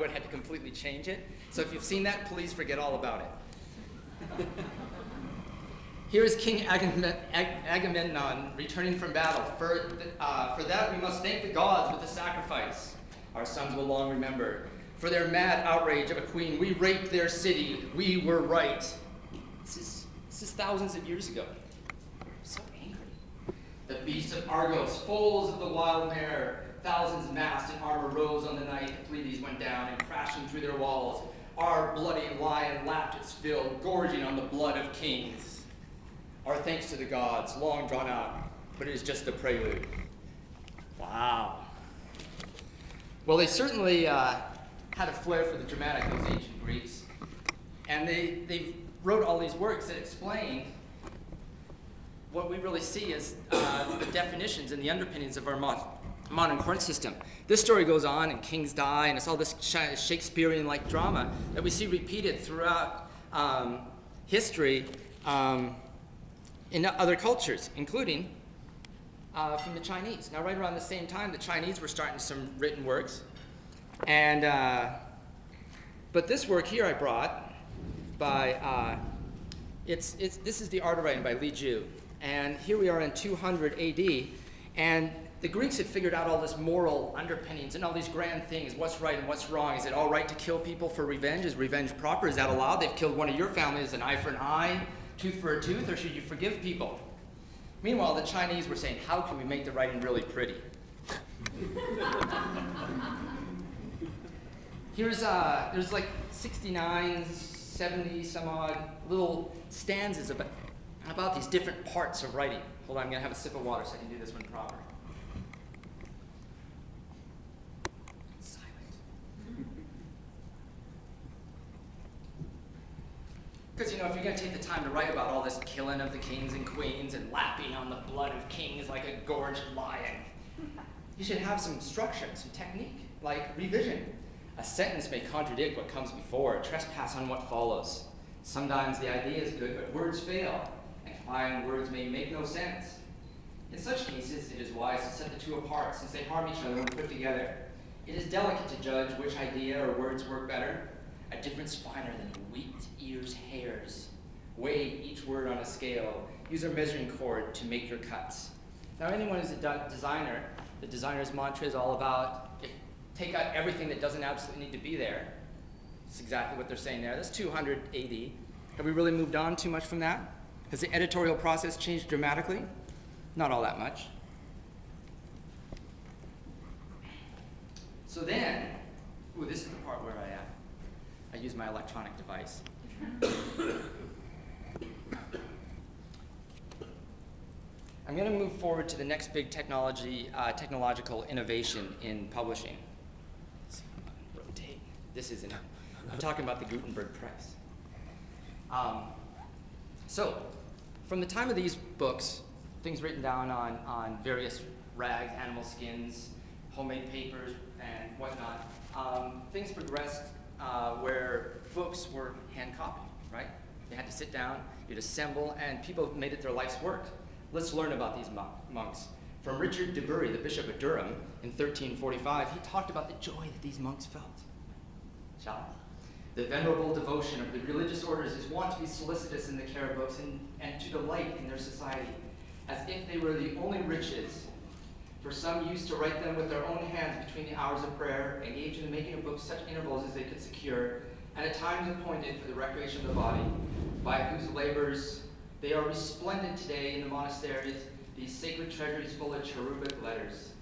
had to completely change it. So if you've seen that, please forget all about it. Here is King Agamemnon returning from battle. For that we must thank the gods with a sacrifice. Our sons will long remember. For their mad outrage of a queen, we raped their city. We were right. This is thousands of years ago. So angry. The beasts of Argos, foals of the wild mare, thousands massed in armor rose on the night the Pleiades went down, and crashing through their walls, our bloody lion lapped its fill, gorging on the blood of kings. Our thanks to the gods, long drawn out, but it is just the prelude. Wow. Well, they certainly had a flair for the dramatic, those ancient Greeks, and they wrote all these works that explain what we really see as the definitions and the underpinnings of our modern court system. This story goes on, and kings die, and it's all this Shakespearean-like drama that we see repeated throughout history in other cultures, including from the Chinese. Now, right around the same time, the Chinese were starting some written works, and but this work here I brought by this is The Art of Writing by Li Ju, and here we are in 200 A.D. and the Greeks had figured out all this moral underpinnings and all these grand things. What's right and what's wrong? Is it all right to kill people for revenge? Is revenge proper? Is that allowed? They've killed one of your families, an eye for an eye, tooth for a tooth, or should you forgive people? Meanwhile, the Chinese were saying, how can we make the writing really pretty? There's like 69, 70 some odd little stanzas about these different parts of writing. Hold on, I'm going to have a sip of water so I can do this one proper. Because, if you're going to take the time to write about all this killing of the kings and queens and lapping on the blood of kings like a gorged lion, you should have some structure, some technique, like revision. A sentence may contradict what comes before, trespass on what follows. Sometimes the idea is good, but words fail, and fine words may make no sense. In such cases, it is wise to set the two apart, since they harm each other when put together. It is delicate to judge which idea or words work better. A difference finer than wheat ears hairs. Weigh each word on a scale. Use a measuring cord to make your cuts. Now, anyone who's a designer, the designer's mantra is all about take out everything that doesn't absolutely need to be there. That's exactly what they're saying there. That's 200 AD. Have we really moved on too much from that? Has the editorial process changed dramatically? Not all that much. So then, this is the part where I use my electronic device. I'm going to move forward to the next big technological innovation in publishing. Let's rotate. This isn't. I'm talking about the Gutenberg press. So, from the time of these books, things written down on various rags, animal skins, homemade papers, and whatnot, things progressed where books were hand copied, right? They had to sit down, you'd assemble, and people made it their life's work. Let's learn about these monks. From Richard de Bury, the Bishop of Durham, in 1345, he talked about the joy that these monks felt. Shall we? The venerable devotion of the religious orders is wont to be solicitous in the care of books and to delight in their society, as if they were the only riches. For some used to write them with their own hands between the hours of prayer, engaged in the making of books such intervals as they could secure, and at times appointed for the recreation of the body, by whose labors they are resplendent today in the monasteries, these sacred treasuries full of cherubic letters.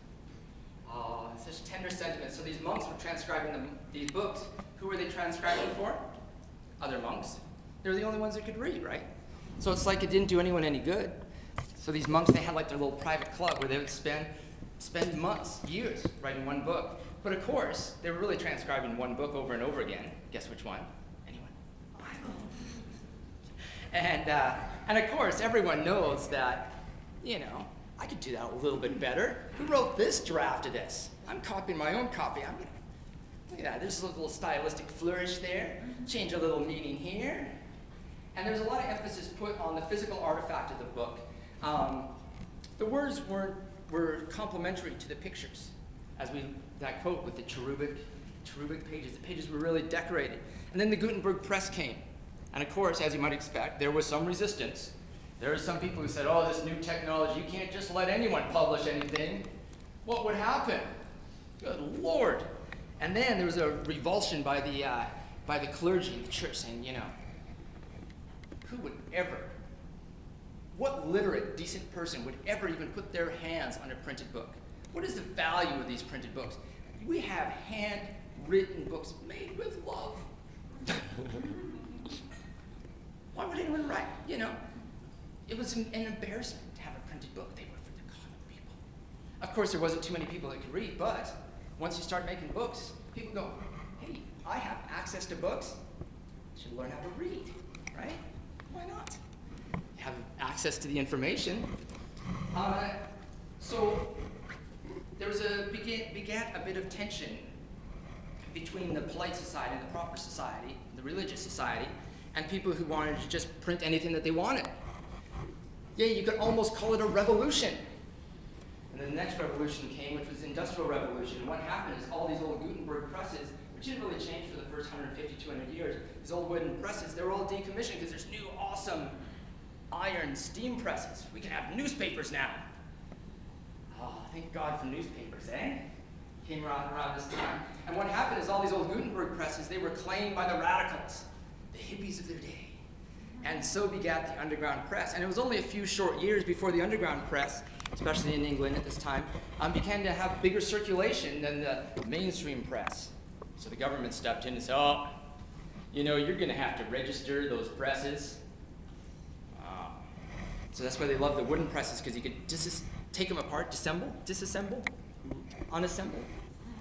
Oh, such tender sentiments. So these monks were transcribing these books. Who were they transcribing for? Other monks. They were the only ones that could read, right? So it's like it didn't do anyone any good. So these monks, they had like their little private club where they would spend months, years, writing one book. But of course, they were really transcribing one book over and over again. Guess which one? Anyone? Bible. And of course, everyone knows that, I could do that a little bit better. Who wrote this draft of this? I'm copying my own copy. Look at that. There's a little stylistic flourish there. Change a little meaning here. And there's a lot of emphasis put on the physical artifact of the book. The words were complementary to the pictures, as that quote with the cherubic cherubic pages. The pages were really decorated. And then the Gutenberg press came. And of course, as you might expect, there was some resistance. There were some people who said, oh, this new technology, you can't just let anyone publish anything. What would happen? Good Lord. And then there was a revulsion by the clergy in the church saying, who would ever, what literate, decent person would ever even put their hands on a printed book? What is the value of these printed books? We have handwritten books made with love. Why would anyone write? It was an embarrassment to have a printed book. They were for the common people. Of course, there wasn't too many people that could read, but once you start making books, people go, hey, I have access to books. I should learn how to read, right? Why not? You have access to the information. So there was began a bit of tension between the polite society and the proper society, the religious society, and people who wanted to just print anything that they wanted. Yeah, you could almost call it a revolution. And then the next revolution came, which was the Industrial Revolution. And what happened is all these old Gutenberg presses, which didn't really change for the first 150, 200 years, these old wooden presses, they were all decommissioned because there's new awesome iron steam presses. We can have newspapers now. Oh, thank God for newspapers, eh? Came around this time. And what happened is all these old Gutenberg presses, they were claimed by the radicals, the hippies of their day. And so begat the underground press. And it was only a few short years before the underground press, especially in England at this time, began to have bigger circulation than the mainstream press. So the government stepped in and said, oh, you're going to have to register those presses. So that's why they love the wooden presses, because you could take them apart, disassemble, unassemble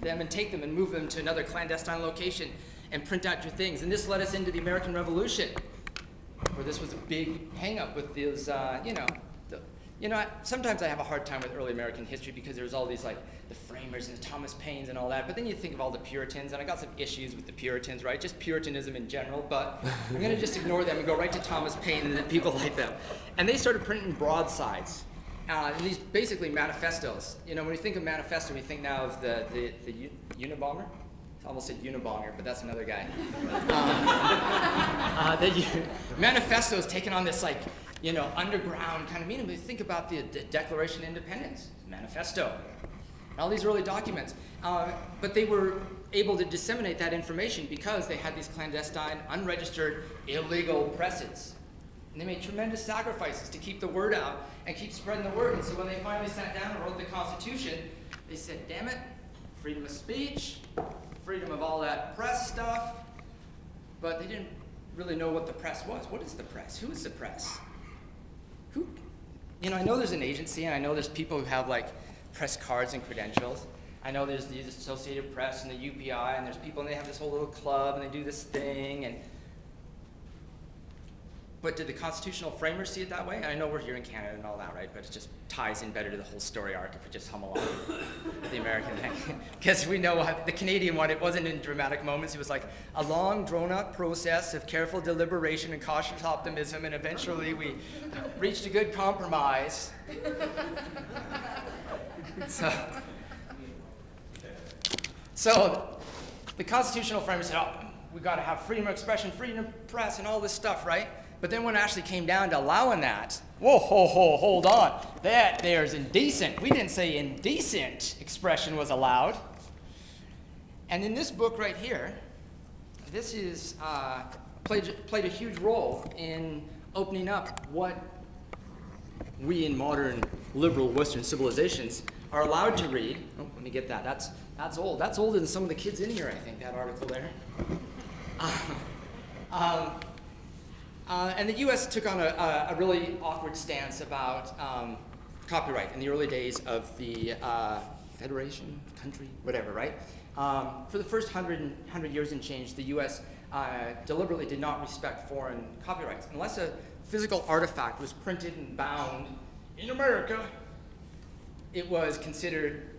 them, and take them and move them to another clandestine location and print out your things. And this led us into the American Revolution, where this was a big hang-up with those, sometimes I have a hard time with early American history because there's all these, the framers and the Thomas Paines and all that, but then you think of all the Puritans, and I got some issues with the Puritans, right? Just Puritanism in general, but I'm going to just ignore them and go right to Thomas Paine and the people like them. And they started printing broadsides, and these basically manifestos. When you think of manifesto, we think now of the Unabomber. I almost said Unibonger, but that's another guy. Manifestos taking on this underground kind of meaning. But you think about the Declaration of Independence, manifesto, and all these early documents. But they were able to disseminate that information because they had these clandestine, unregistered, illegal presses. And they made tremendous sacrifices to keep the word out and keep spreading the word. And so when they finally sat down and wrote the Constitution, they said, damn it, freedom of speech, freedom of all that press stuff, but they didn't really know what the press was. What is the press? Who is the press? I know there's an agency, and I know there's people who have press cards and credentials. I know there's the Associated Press and the UPI, and there's people, and they have this whole little club, and they do this thing, but did the constitutional framers see it that way? I know we're here in Canada and all that, right? But it just ties in better to the whole story arc if we just hum along with the American thing. Because we know the Canadian one, it wasn't in dramatic moments. It was like a long, drawn-out process of careful deliberation and cautious optimism, and eventually we reached a good compromise. So the constitutional framers said, oh, we got to have freedom of expression, freedom of press, and all this stuff, right? But then when it actually came down to allowing that, hold on. That there's indecent. We didn't say indecent expression was allowed. And in this book right here, this is played a huge role in opening up what we in modern liberal Western civilizations are allowed to read. Oh, let me get that. That's old. That's older than some of the kids in here, I think, that article there. And the U.S. took on a really awkward stance about copyright in the early days of the Federation, country, whatever, right? For the first 100 years and change, the U.S. Deliberately did not respect foreign copyrights. Unless a physical artifact was printed and bound in America, it was considered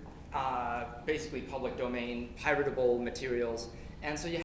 basically public domain, piratable materials. And so you